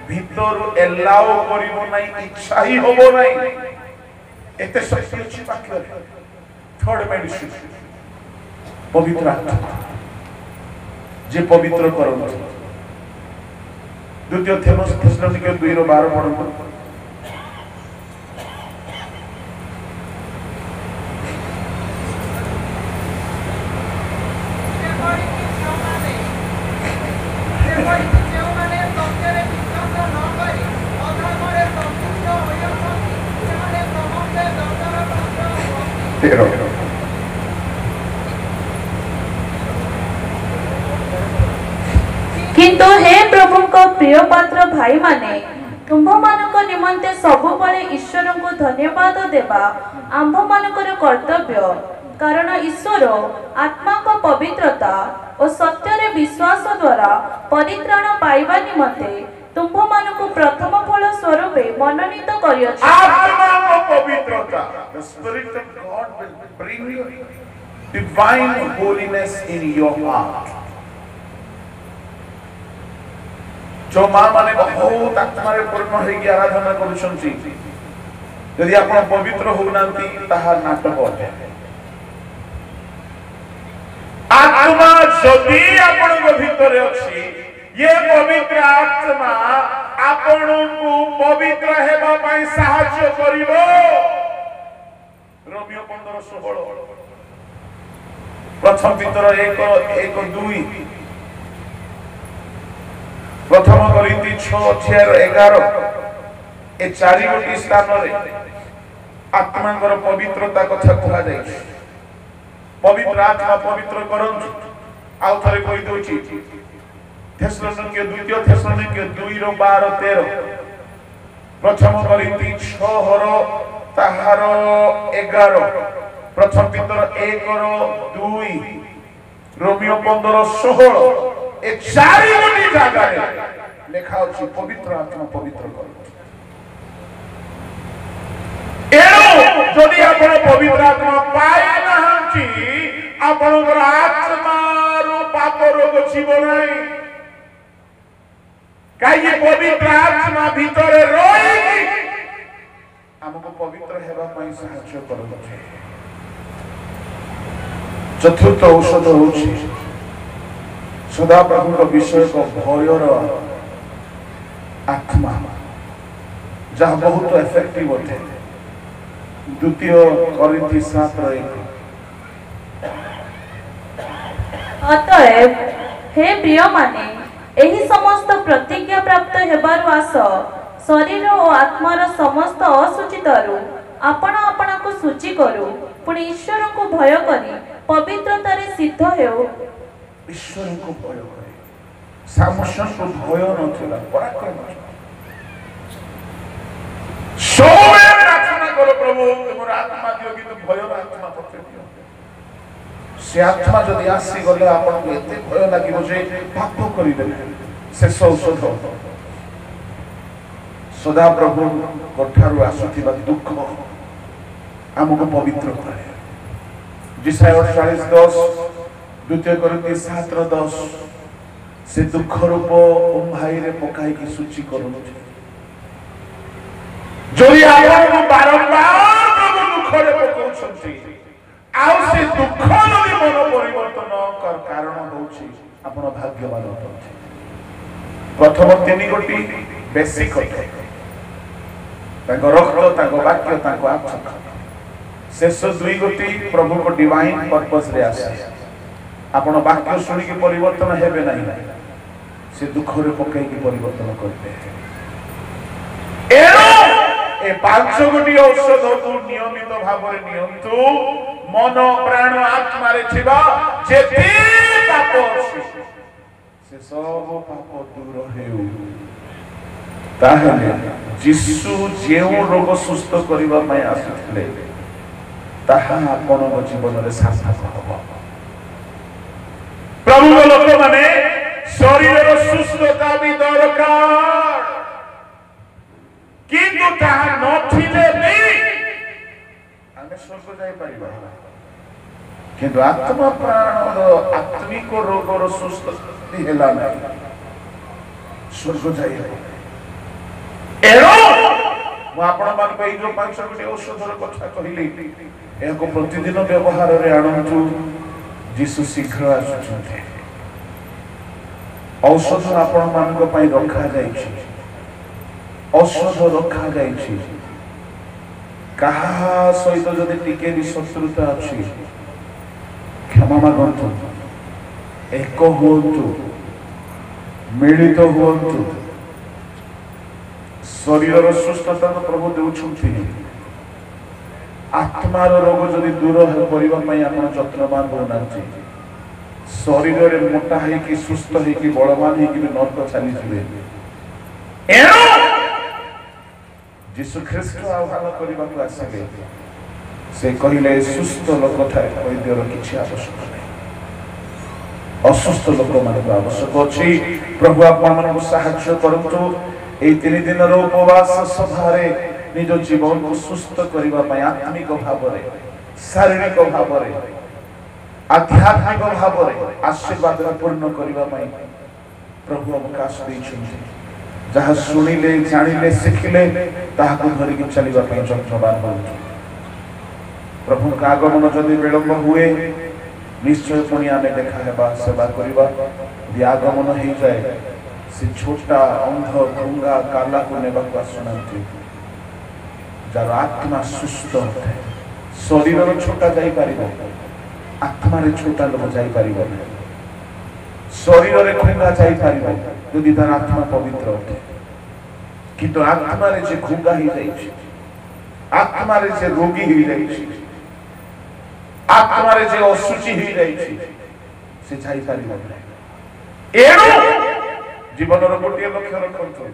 भीतर एलाओ करिबो नाही इच्छा ही होबो नाही एते शक्ति अछि वाक्य थर्ड मेडिसिन पवित्र आत्मा जे पवित्र करन द्वितीय थेसलोनिके 2:12 पढ़ो किंतु हे प्रभु को प्रिय पात्र भाई माने तुम्भ मानक निमंते सब बळे ईश्वर को धन्यवाद देवा आंभ मानकर कर्तव्य कारण ईश्वर आत्मा को पवित्रता और सत्य रे विश्वास द्वारा परित्राण पाइबा निमंते तुम्भ मानक प्रथम फल स्वरूप मनोनीत करियछि आत्मा को पवित्रता the spirit of God will bring divine holiness in your heart जो मां माने बहुत आत्मा रे पूर्ण होई कि आराधना करूछंती यदि आपण पवित्र होउनांती ताहा नाटक होते आत्मा जदि आपण को भीतर अछि ये पवित्र आत्मा आपण को पवित्र हेबा पई सहायता करिवो रोमियो 15:16 प्रथम पितर 1:2 प्रथम कोरिन्थी 6:11 ए चारि गोटी स्थान रे आत्मांकर पवित्रता कथा कहा जाय पवित्र आत्मा पवित्र करन आउ थरे कहि दोछि थेसलोनिके द्वितीय थेसलोनिके 2:12-13 प्रथम कोरिन्थी 6 ताहार 11 प्रथम पितर 1:2 रोमियो 15:16 ए चारि गोटी जागा रे लेखा अछि पवित्र आत्मा पवित्र कर एनो जदि आपण पवित्र आत्मा पाइ नाहंती आपणकर आत्मा रो पाप रोग जीवन नै काई पवित्र आत्मा भीतर रही हमको पवित्र हेबा पई सहायता करछ चतुर्थ औषध होछि सदा प्रभु को विषय को भयर आत्मा जहाँ बहुत इफेक्टिव होते द्वितीय कोरिन्थी 7:1 अतएव हे प्रिय माने एही समस्त प्रतिज्ञा प्राप्त हेबारु आस शरीर और आत्मार समस्त असुचितरु आपण आपण को सूची करू पुणी ईश्वर को भय करी पवित्रता रे सिद्ध हेउ। ईश्वर को भय करे सामर्थ को भय नथिला पराक्रम सोमे प्रार्थना करो प्रभु तुमर आत्मा दियो कि भय आत्मा पते दियो से आत्मा जदि आसी गले आपण को एते भय लागिबो जे पाप करि देले से औषध सदा प्रभु कोठारु आसुथिबा दुख हमको पवित्र करे जिसाय 48:10 द्वितीय कोरिन्थी 7:10 से दुख रूप उम्हाई रे पकाई की सूची करू जोई आपण बारंबार प्रभु दुख रे पकाउछंती आउ से दुख नदी मन परिवर्तन कर कारण होछि आपण भाग्यवान होछि। प्रथम 3 गोटी बेसिक होते ताको रक्त ताको वाक्य ताको आत्मा शेष 2 गोटी प्रभु को डिवाइन पर्पस रे आसे आपण वाक्य सुनी के परिवर्तन हेबे नहीं से दुख रे पकई के परिवर्तन करते एरो ए 5 गोटी औषध को नियमित भाव रे नियंतु मन प्राण आत्मा रे छिबा जेते पाप अछि से सब पाप दूर हेउ ताहले जिसु जेउ रोग सुस्त करिबा पय आसुथिले ताहा आपण जीवन रे सार्थक हबो। प्रभु लोक माने शरीर रो सुस्थता भी दरकार किंतु ताहा नथिले भी आमे स्वर्ग जाई परिबा किंतु आत्मा प्राण रो आत्मिक रोग रो सुस्ती हेला नै स्वर्ग जाई एरो मु आपण मान पे जो 5 गोटी औषधर कथा कहिली एको प्रतिदिन व्यवहार रे आनंतु जिसु शीघ्र आसुछन्ते औषध आपण मान को पई रखा जाईछि औषध रखा जाईछि कहा सहित जदि टिके भी शत्रुता अछि क्षमा मागंतु एक होंतु मिलित होंतु शरीर सुस्थता प्रभु देउछुंती आत्मार रोग जदि दूर हो परिबा पई आपण जत्नवान होनांती शरीर रे मोटा है कि सुस्त है कि बलवान है कि नरक चली जिवे एनो यीशु ख्रीष्ट आह्वान करबा को आसीले से कहिले सुस्त लोक थाए वैद्यर किछि आवश्यक नै असुस्त लोक मान आवश्यक अछि प्रभु आपण मन को सहायता करंतु ए 3 दिन रो उपवास सभारे निज जीवन को सुस्त करिबा पय आत्मिक भाव रे शारीरिक भाव रे आध्यात्मिक भाव रे आशीर्वाद रे पूर्ण करिबा पय प्रभु अवकाश दैछन्ते जहा सुनिले जानिले सिखिले ताहा को धरि के चलिबा पय जत्नवान होउ प्रभु का आगमन जदि विलंब हुए निश्चय पुणी आमे देखा हेबा सेवा करिबा यदि आगमन हे जाए से छोटा अंध गंगा काला को नेबा को आसुनांती जार आत्मा सुस्त होते शरीर रो छोटा जाई परिबो आत्मा रे छोटा लोग जाई परिबो शरीर रे खुंगा जाई परिबो यदि तार आत्मा पवित्र होते किंतु आत्मा रे जे खुंगा ही जाई छी आत्मा रे जे रोगी ही जाई छी आत्मा रे जे असुचि ही जाई छी से जाई परिबो एनो जीवन रो गोटे लक्ष्य रखंतु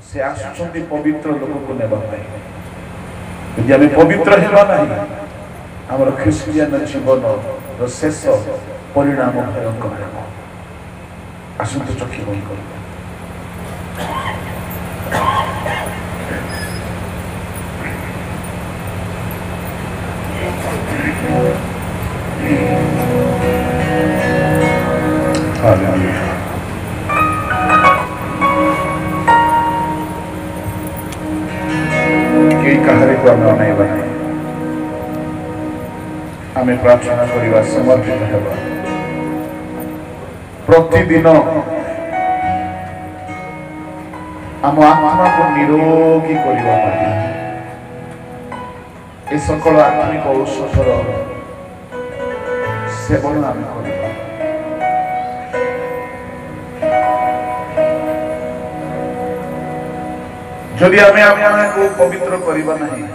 से आसुचंती पवित्र लोक को नेबा पई यदि हम पवित्र हेबा नाही हमर ख्रिस्टियन जीवन रो शेष परिणाम भयंकर हेबो आसुत चक्षु बंद करू हालेलुया कहारे को आमे अनाइबा आमे प्रार्थना करिबा समर्पित हेबा प्रतिदिन आम आत्मा को निरोगी करने ए सकल आत्मिक औषधर सेवन आम करवा। जदि आम को पवित्र करवा नहीं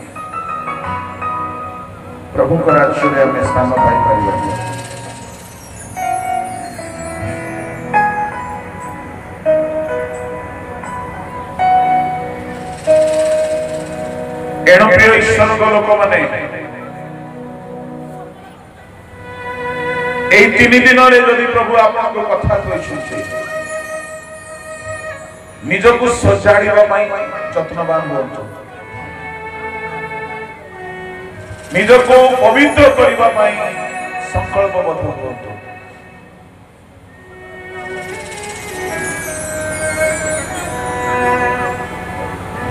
प्रभु राज्य में आम स्थान पाई। एणु प्रिय ईश्वर लोक मैंने तीन दिन जदि प्रभु आपको कथा कहते निजक सजाड़ा जत्नवान हूँ, निजक पवित्र करने संकल्पबद्ध हूँ।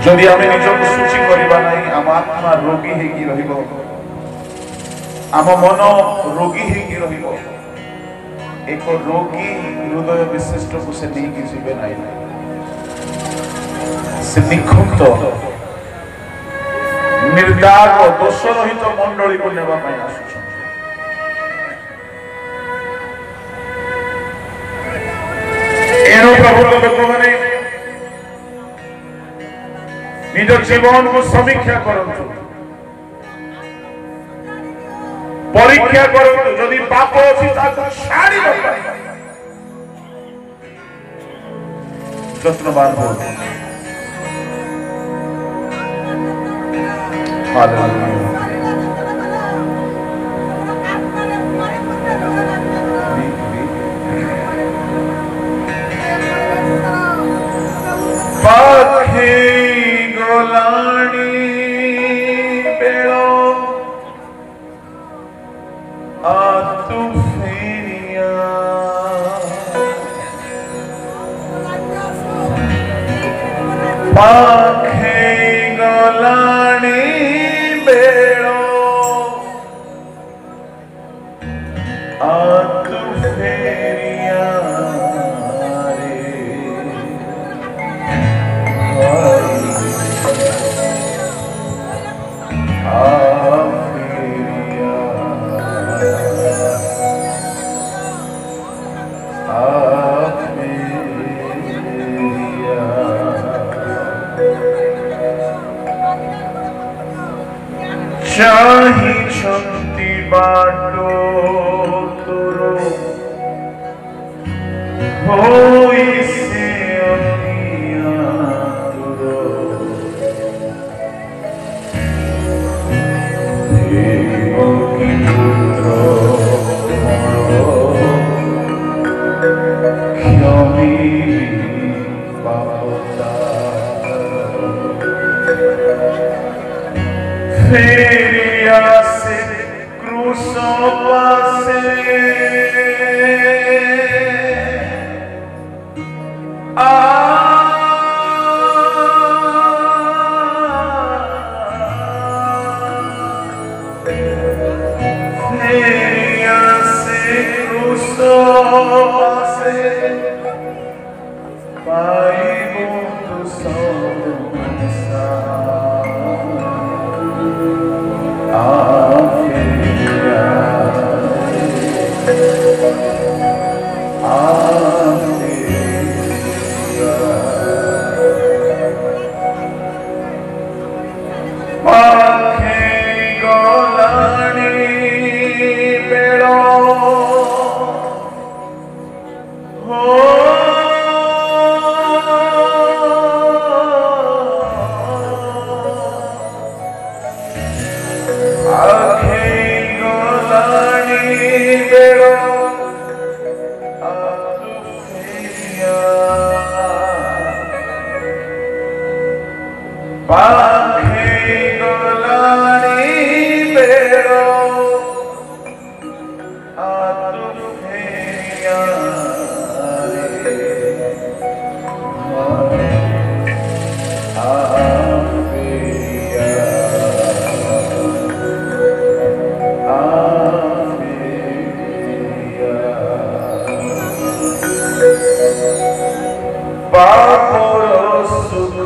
जदि आम निजक सूची करवा नहीं आम आत्मा रोगी होगी आम मन रोगी होगी एक रोगी हृदय विशिष्ट को से नहीं जीवे ना से निखुंत निर्दाग दोष रहित मंडली को नेबा पाई आसुछन। एनो प्रभु लोक माने निज जीवन को समीक्षा करंतु, परीक्षा करंतु। जदि पाप अछि ताको छाड़ी दो, जत्नवान हो। हालेलुया। पाखे गोलानी बेड़ो आतु फेरिया पाखे गोलानी बेड़ो आतु फेरिया चाही छंती बाटो तोरो होई से अनिया तोरो देव की पुत्र मोरो क्षमी पापता फेरिया से क्रूसों पासे फेरिया से क्रूसों पासे पाई तो संसा पापोर सुत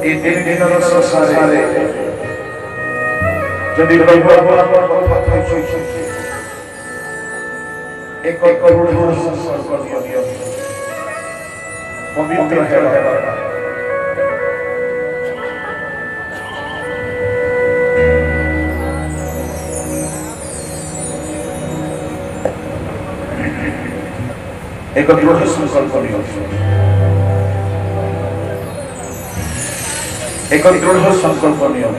এই দিনের শশারে যদি প্রভু আপনার কথা কইছে এক করুণ সংকল্প নিও পবিত্র হেবা एक दृढ़ संकल्प नियो एक दृढ़ संकल्प नियो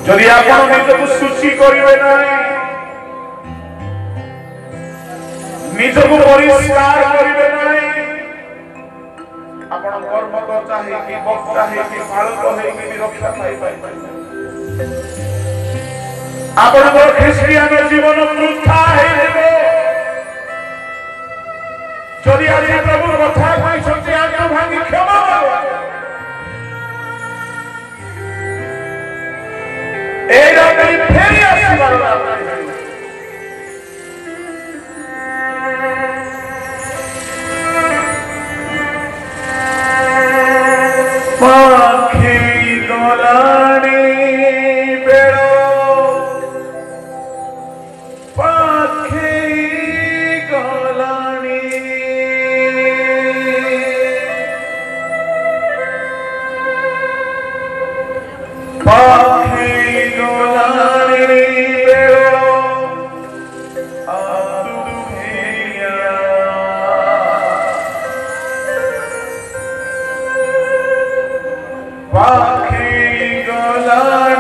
जदि आपण निजको सूची करिवे नाही निजको परिष्कार करिवे नाही आपण कर्मकर्ता है कि वक्ता है कि पालक है कि निरक्षा पाई आपण ख्रिस्टियान जीवन वृथा है যদি আজি প্রভুর কথা কইছন্তি আজ্ঞা ভাঙি ক্ষমা এই রাতে ফেরি আসিবার পাখি গলানি বেড় পাখি গলানি পাখি গলানি বেড় আদুভিয়া পাখি গলানি